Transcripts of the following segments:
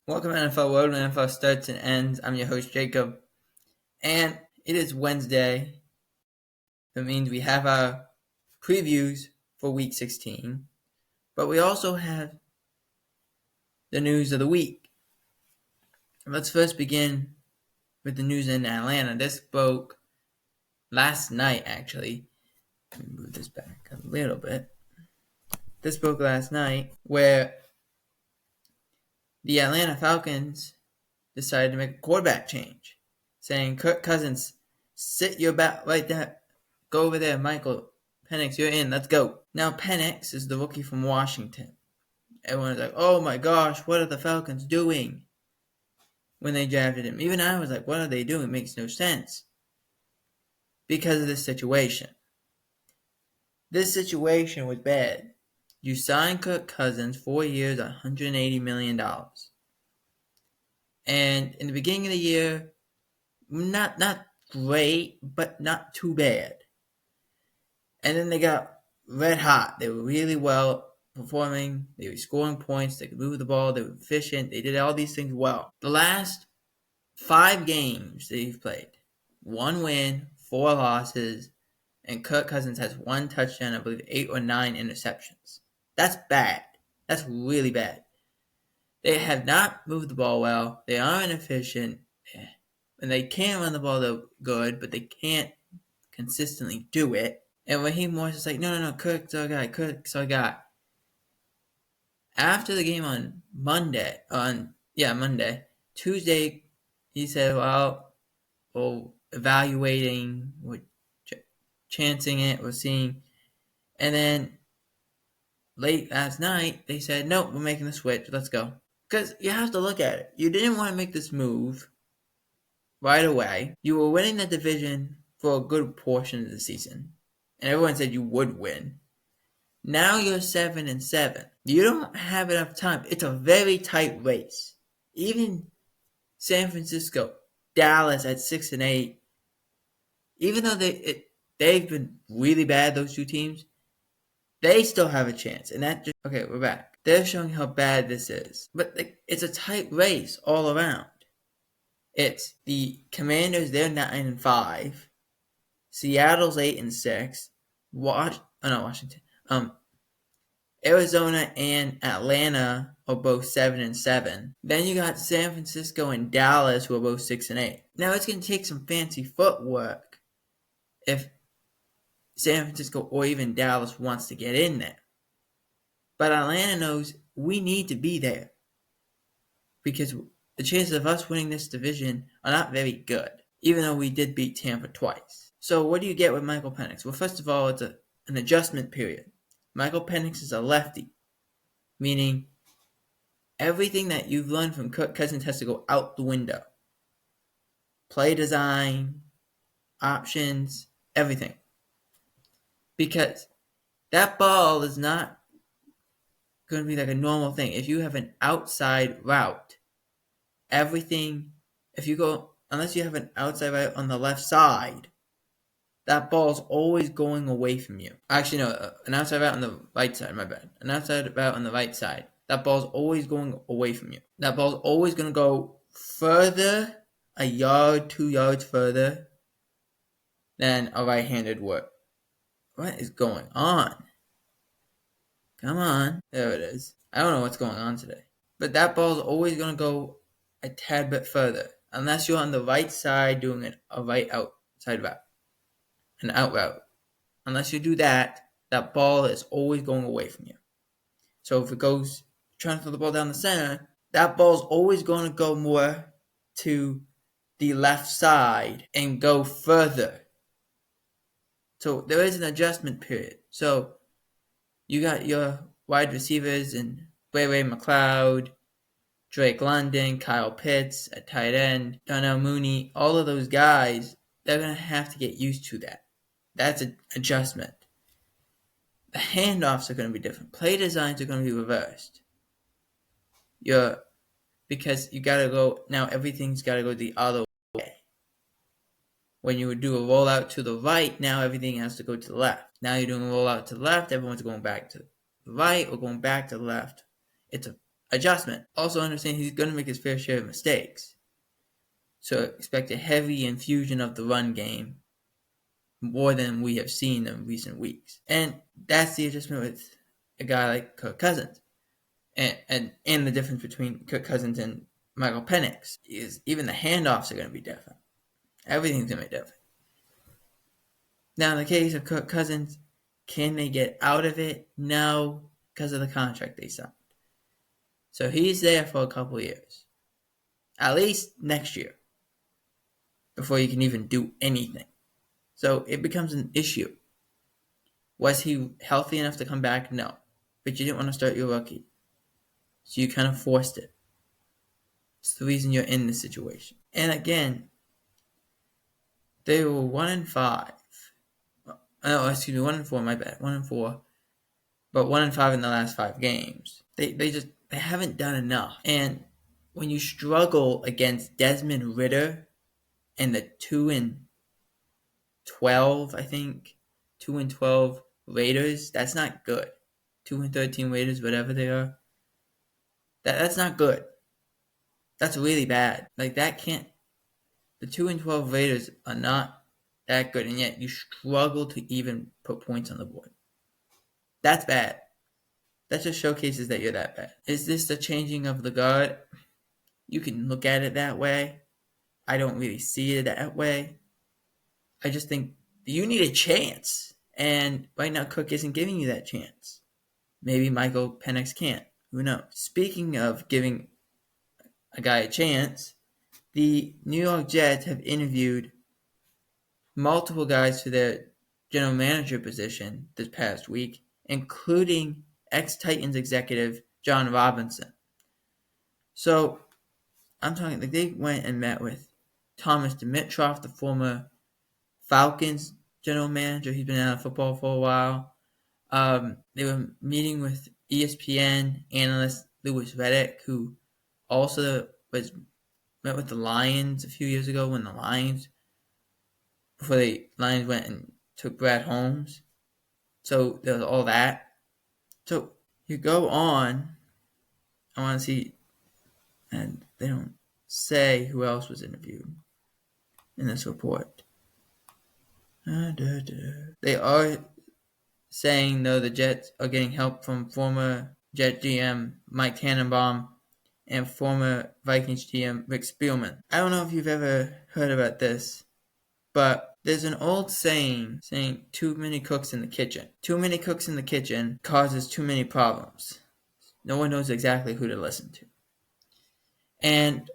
Welcome to NFL World, when NFL starts and ends. I'm your host, Jacob. And it is Wednesday. That means we have our previews for Week 16. But we also have the news of the week. Let's first begin with the news in Atlanta. This broke last night, actually. Let me move this back a little bit. This broke last night, where the Atlanta Falcons decided to make a quarterback change, saying, Kirk Cousins, sit your back right there. Go over there, Michael. Penix, you're in. Let's go. Now, Penix is the rookie from Washington. Everyone's like, oh my gosh, what are the Falcons doing when they drafted him? Even I was like, what are they doing? It makes no sense. Because of this situation. This situation was bad. You signed Kirk Cousins 4 years, $180 million. And in the beginning of the year, not great, but not too bad. And then they got red hot. They were really well performing. They were scoring points. They could move the ball. They were efficient. They did all these things well. The last 5 games they've played, 1 win, 4 losses, and Kirk Cousins has 1 touchdown, I believe 8 or 9 interceptions. That's bad. That's really bad. They have not moved the ball well. They are inefficient. And they can run the ball though good, but they can't consistently do it. And Raheem Morris is like, no, Kirk's our guy. After the game on Monday, Tuesday, he said, well, we're evaluating, we're chancing it, we're seeing. And then late last night, they said, nope, we're making the switch, let's go. Because you have to look at it. You didn't want to make this move right away. You were winning the division for a good portion of the season. And everyone said you would win. Now you're 7-7. You don't have enough time. It's a very tight race. Even San Francisco, Dallas at 6-8, even though they've been really bad, those 2 teams, they still have a chance. And okay, we're back. They're showing how bad this is. But it's a tight race all around. It's the Commanders, they're 9-5. Seattle's 8-6. Washington. Arizona and Atlanta are both 7-7. Then you got San Francisco and Dallas, who are both 6-8. Now it's going to take some fancy footwork if San Francisco or even Dallas wants to get in there. But Atlanta knows we need to be there because the chances of us winning this division are not very good, even though we did beat Tampa twice. So what do you get with Michael Penix? Well, first of all, it's an adjustment period. Michael Penix is a lefty, meaning everything that you've learned from Kirk Cousins has to go out the window. Play design, options, everything. Because that ball is not going to be like a normal thing. If you have an outside route, unless you have an outside route on the left side, that ball's always going away from you. Actually, no, an outside route on the right side, my bad. An outside route on the right side. That ball's always going away from you. That ball's always going to go further, a yard, 2 yards further than a right-handed would. What is going on? Come on. There it is. I don't know what's going on today. But that ball's always going to go a tad bit further. Unless you're on the right side doing a right outside route. An out route. Unless you do that, that ball is always going away from you. So if it goes, trying to throw the ball down the center, that ball's always going to go more to the left side and go further. So there is an adjustment period. So you got your wide receivers in Ray McLeod, Drake London, Kyle Pitts at tight end, Darnell Mooney, all of those guys, they're going to have to get used to that. That's an adjustment. The handoffs are going to be different. Play designs are going to be reversed. Because you got to go, now everything's got to go the other way. When you would do a rollout to the right, now everything has to go to the left. Now you're doing a rollout to the left, everyone's going back to the right or going back to the left. It's adjustment. Also understand he's going to make his fair share of mistakes. So expect a heavy infusion of the run game, more than we have seen in recent weeks. And that's the adjustment with a guy like Kirk Cousins. And the difference between Kirk Cousins and Michael Penix is even the handoffs are going to be different. Everything's going to be different. Now, in the case of Kirk Cousins, can they get out of it? No, because of the contract they signed. So he's there for a couple of years. At least next year. Before you can even do anything. So it becomes an issue. Was he healthy enough to come back? No. But you didn't want to start your rookie. So you kind of forced it. It's the reason you're in this situation. And again, they were 1-5. Oh, excuse me, 1-4, my bad. 1-4. But 1-5 in the last 5 games. They haven't done enough. And when you struggle against Desmond Ridder and the 2-12, I think, 2-12 Raiders, that's not good. 2-13 Raiders, whatever they are. That's not good. That's really bad. Like, that can't... The 2-12 Raiders are not that good, and yet you struggle to even put points on the board. That's bad. That just showcases that you're that bad. Is this the changing of the guard? You can look at it that way. I don't really see it that way. I just think you need a chance. And right now, Cook isn't giving you that chance. Maybe Michael Penix can't. Who knows? Speaking of giving a guy a chance, the New York Jets have interviewed multiple guys for their general manager position this past week, including ex-Titans executive John Robinson. So, I'm talking, like, they went and met with Thomas Dimitroff, the former Falcons general manager. He's been out of football for a while. They were meeting with ESPN analyst Louis Riddick, who also met with the Lions a few years ago when the Lions went and took Brad Holmes. So there was all that. So you go on. I want to see, and they don't say who else was interviewed in this report. They are saying, though, the Jets are getting help from former Jet GM Mike Tannenbaum and former Vikings GM Rick Spielman. I don't know if you've ever heard about this, but there's an old saying too many cooks in the kitchen. Too many cooks in the kitchen causes too many problems. No one knows exactly who to listen to. And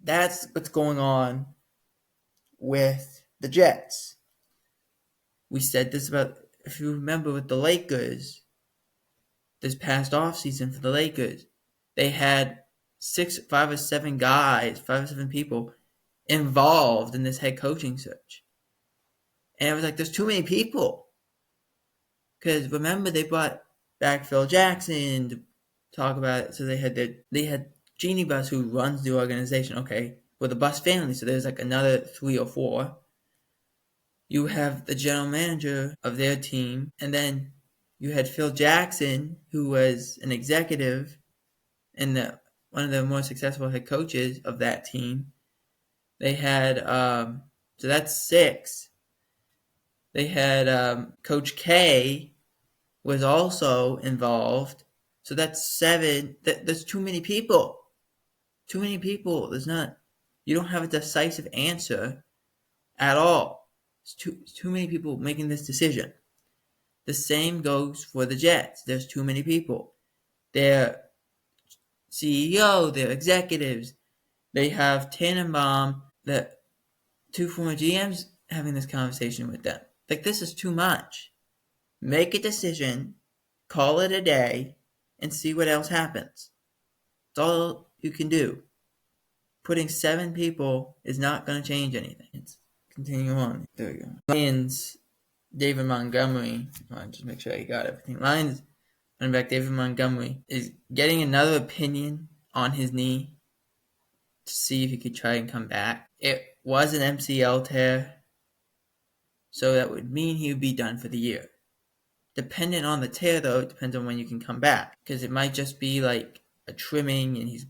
that's what's going on with the Jets. We said this about, if you remember, with the Lakers, this past offseason for the Lakers, they had 5 or 7 people involved in this head coaching search. And it was like, there's too many people. Because remember, they brought back Phil Jackson to talk about it. So they had Jeannie Buss, who runs the organization. Okay, with the Buss family. So there's like another 3 or 4. You have the general manager of their team. And then you had Phil Jackson, who was an executive and one of the more successful head coaches of that team. They had, so that's 6. They had Coach K was also involved. So that's 7. There's too many people. Too many people. You don't have a decisive answer at all. It's too many people making this decision. The same goes for the Jets. There's too many people. Their CEO, their executives, they have Tannenbaum, the 2 former GMs having this conversation with them. Like, this is too much. Make a decision, call it a day, and see what else happens. That's all you can do. Putting 7 people is not going to change anything. Let's continue on. There we go. Lions, David Montgomery. I'll just make sure I got everything. Lions running back David Montgomery is getting another opinion on his knee to see if he could try and come back. It was an MCL tear, so that would mean he would be done for the year. Depending on the tear, though, it depends on when you can come back. Because it might just be like a trimming and he's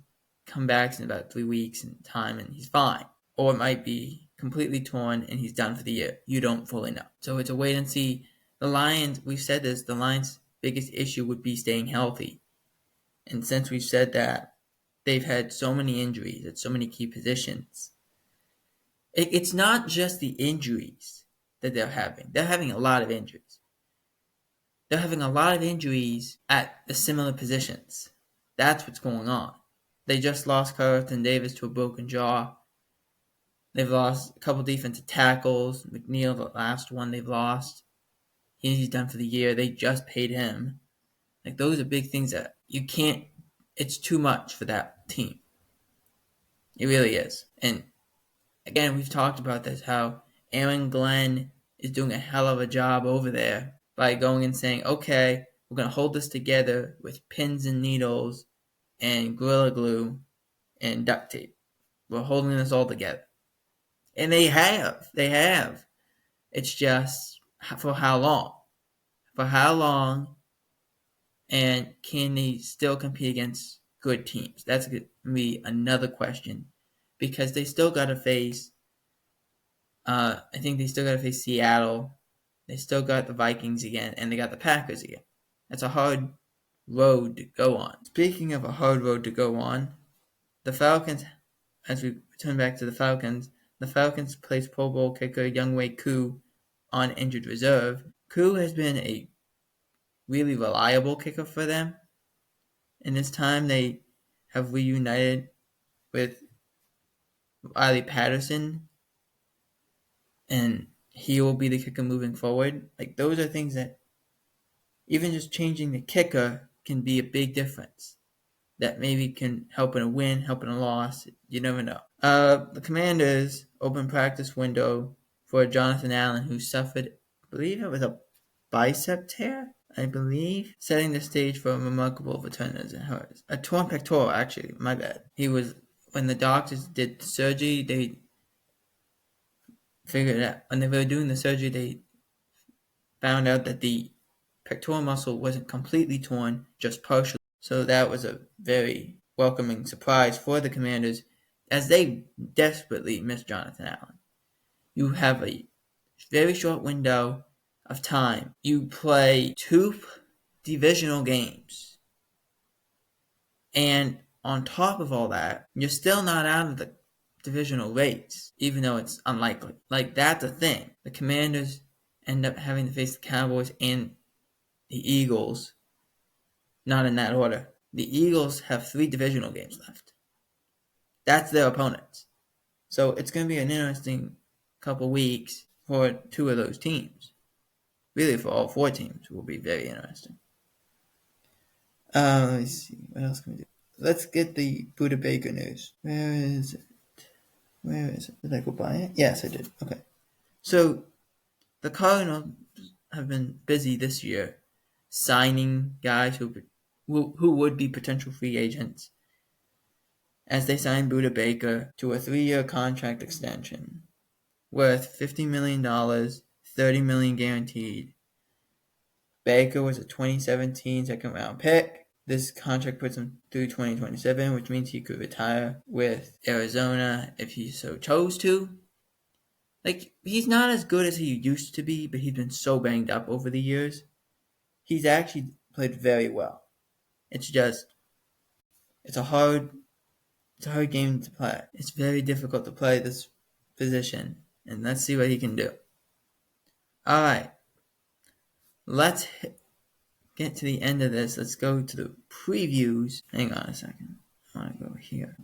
come back in about 3 weeks in time and he's fine. Or it might be completely torn and he's done for the year. You don't fully know. So it's a wait and see. The Lions, we've said this, the Lions' biggest issue would be staying healthy. And since we've said that, they've had so many injuries at so many key positions. It's not just the injuries that they're having. They're having a lot of injuries. They're having a lot of injuries at the similar positions. That's what's going on. They just lost Carlton Davis to a broken jaw. They've lost a couple defensive tackles. McNeil, the last one they've lost. He's done for the year. They just paid him. Like, those are big things that you can't, it's too much for that team. It really is. And again, we've talked about this, how Aaron Glenn is doing a hell of a job over there by going and saying, okay, we're going to hold this together with pins and needles and Gorilla Glue and duct tape. We're holding this all together. And they have. It's just, for how long? For how long? And can they still compete against good teams? That's going to be another question. Because they still got to face, I think they still got to face Seattle. They still got the Vikings again, and they got the Packers again. That's a hard road to go on. Speaking of a hard road to go on, the Falcons, as we return back to the Falcons placed Pro Bowl kicker Younghoe Koo on injured reserve. Koo has been a really reliable kicker for them. In this time, they have reunited with Riley Patterson, and he will be the kicker moving forward. Like, those are things that even just changing the kicker can be a big difference. That maybe can help in a win, help in a loss. You never know. The Commanders open practice window for Jonathan Allen, who suffered, I believe it was a bicep tear, setting the stage for a remarkable return as it hurts. A torn pectoral, actually, my bad. When the doctors did the surgery, they figured out, when they were doing the surgery, they found out that the pectoral muscle wasn't completely torn, just partially. So that was a very welcoming surprise for the Commanders, as they desperately miss Jonathan Allen. You have a very short window of time. You play 2 divisional games. And on top of all that, you're still not out of the divisional race, even though it's unlikely. Like, that's a thing. The Commanders end up having to face the Cowboys and the Eagles. Not in that order. The Eagles have 3 divisional games left. That's their opponents. So it's going to be an interesting couple weeks for 2 of those teams. Really, for all 4 teams, will be very interesting. Let me see. What else can we do? Let's get the Budda Baker news. Where is it? Did I go by it? Yes, I did. Okay. So, the Cardinals have been busy this year signing guys who would be potential free agents, as they signed Budda Baker to a 3-year contract extension worth $50 million, $30 million guaranteed. Baker was a 2017 second-round pick. This contract puts him through 2027, which means he could retire with Arizona if he so chose to. Like, he's not as good as he used to be, but he's been so banged up over the years. He's actually played very well. It's a hard game to play. It's very difficult to play this position, and let's see what he can do. All right, let's get to the end of this. Let's go to the previews. Hang on a second. I want to go here.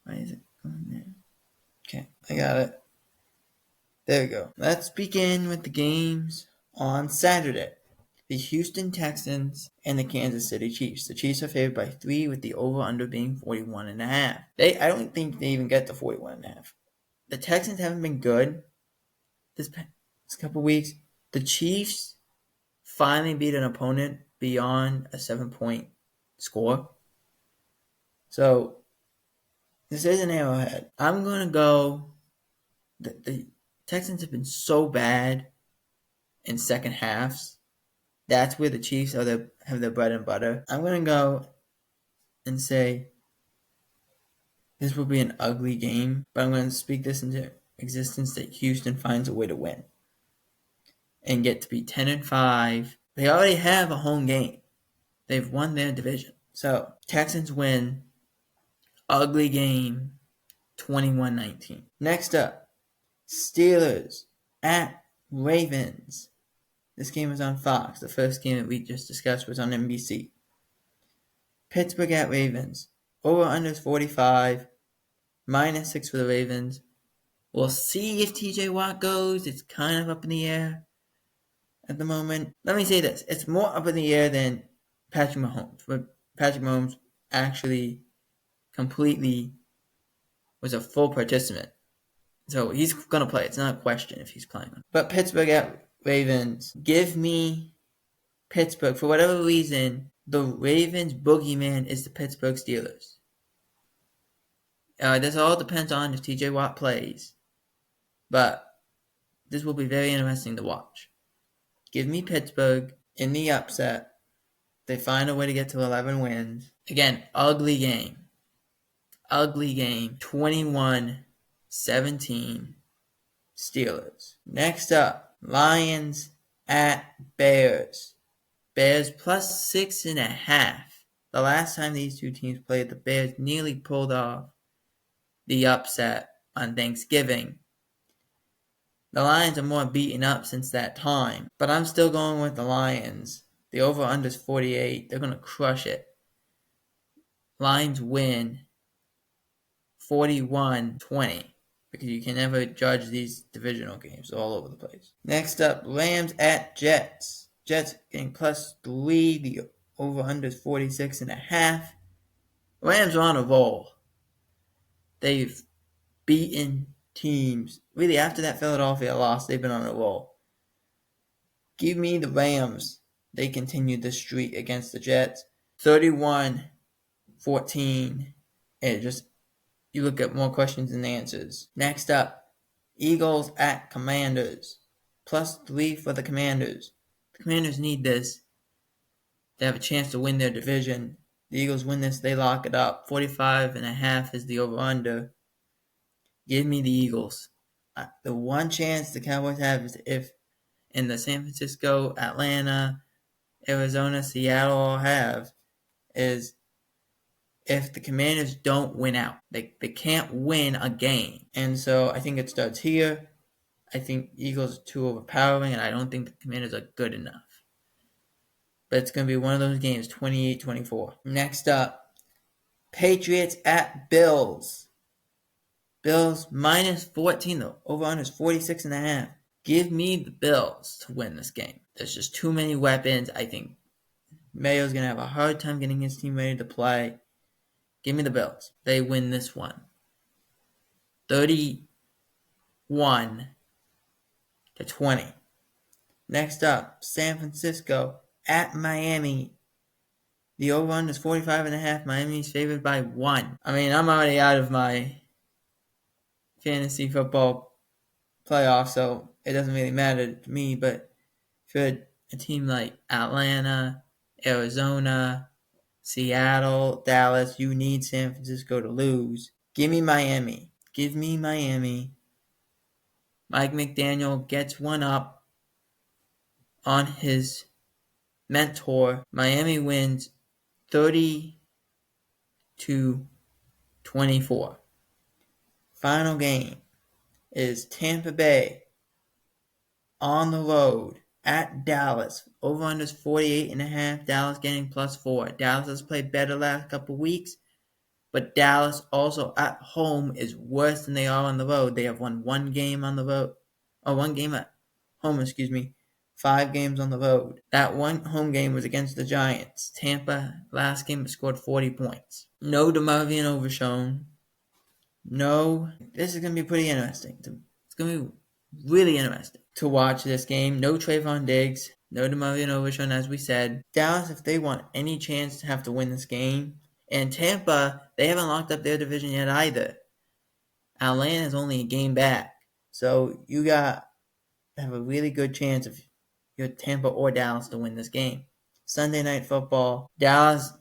Why is it going there? Okay, I got it. There we go. Let's begin with the games on Saturday. The Houston Texans and the Kansas City Chiefs. The Chiefs are favored by 3, with the over-under being 41.5. I don't think they even get to 41.5. The Texans haven't been good this couple weeks. The Chiefs finally beat an opponent beyond a 7-point score. So, this is an arrowhead. I'm going to go... The Texans have been so bad in second halves That's where the Chiefs have their bread and butter. I'm going to go and say this will be an ugly game, but I'm going to speak this into existence that Houston finds a way to win and get to be 10-5. They already have a home game. They've won their division. So Texans win. Ugly game, 21-19. Next up, Steelers at Ravens. This game was on Fox. The first game that we just discussed was on NBC. Pittsburgh at Ravens. Over under 45. -6 for the Ravens. We'll see if TJ Watt goes. It's kind of up in the air at the moment. Let me say this. It's more up in the air than Patrick Mahomes. But Patrick Mahomes actually completely was a full participant. So he's going to play. It's not a question if he's playing. But Pittsburgh at Ravens. Give me Pittsburgh. For whatever reason, the Ravens boogeyman is the Pittsburgh Steelers. This all depends on if TJ Watt plays. But this will be very interesting to watch. Give me Pittsburgh in the upset. They find a way to get to 11 wins. Again, ugly game. 21-17 Steelers. Next up, Lions at Bears. Bears plus 6.5. The last time these two teams played, the Bears nearly pulled off the upset on Thanksgiving. The Lions are more beaten up since that time, but I'm still going with the Lions. The over-under is 48. They're going to crush it. Lions win 41-20 because you can never judge these divisional games. They're all over the place. Next up, Rams at Jets. Jets getting +3. The over-under is 46.5. Rams are on a roll. They've beaten teams. Really, after that Philadelphia loss, they've been on a roll. Give me the Rams. They continued the streak against the Jets. 31-14. You look at more questions than answers. Next up, Eagles at Commanders. +3 for the Commanders. The Commanders need this to have a chance to win their division. The Eagles win this, they lock it up. 45.5 is the over-under. Give me the Eagles. The one chance the Cowboys have is if in the San Francisco, Atlanta, Arizona, Seattle all have is if the Commanders don't win out. They can't win a game. And so I think it starts here. I think Eagles are too overpowering, and I don't think the Commanders are good enough. But it's going to be one of those games, 28-24. Next up, Patriots at Bills. Bills -14, though. Over-under is 46.5. Give me the Bills to win this game. There's just too many weapons. I think Mayo's going to have a hard time getting his team ready to play. Give me the Bills. They win this one. 31-20. Next up, San Francisco at Miami. The over-under is 45.5. Miami's favored by 1. I mean, I'm already out of my fantasy football playoff, so it doesn't really matter to me. But for a team like Atlanta, Arizona, Seattle, Dallas, you need San Francisco to lose. Give me Miami. Give me Miami. Mike McDaniel gets one up on his mentor. Miami wins 30-24. Final game is Tampa Bay on the road at Dallas. Over-under is 48.5. Dallas getting +4. Dallas has played better last couple weeks, but Dallas also at home is worse than they are on the road. They have won one game on the road. One game at home, 5 games on the road. That one home game was against the Giants. Tampa, last game, scored 40 points. No DeMarvion Overshown. No. This is going to be pretty interesting. It's going to be really interesting to watch this game. No Trayvon Diggs. No DeMarvion Overshown, as we said. Dallas, if they want any chance to have to win this game. And Tampa, they haven't locked up their division yet either. Atlanta is only a game back. So you got to have a really good chance of your Tampa or Dallas to win this game. Sunday Night Football. Dallas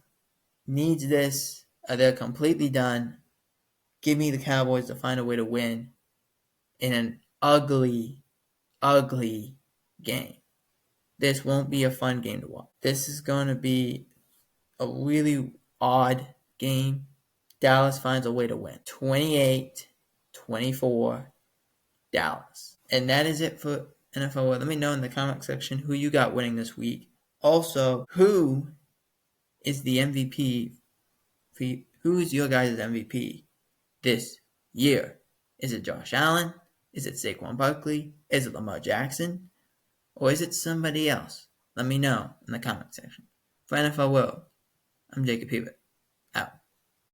needs this. They're completely done. Give me the Cowboys to find a way to win in an ugly, ugly game. This won't be a fun game to watch. This is going to be a really odd game. Dallas finds a way to win. 28-24, Dallas. And that is it for NFL. Let me know in the comment section who you got winning this week. Also, who is the MVP? Who is your guys' MVP this year? Is it Josh Allen? Is it Saquon Barkley? Is it Lamar Jackson? Or is it somebody else? Let me know in the comment section. For NFL World, I'm Jacob Hebert.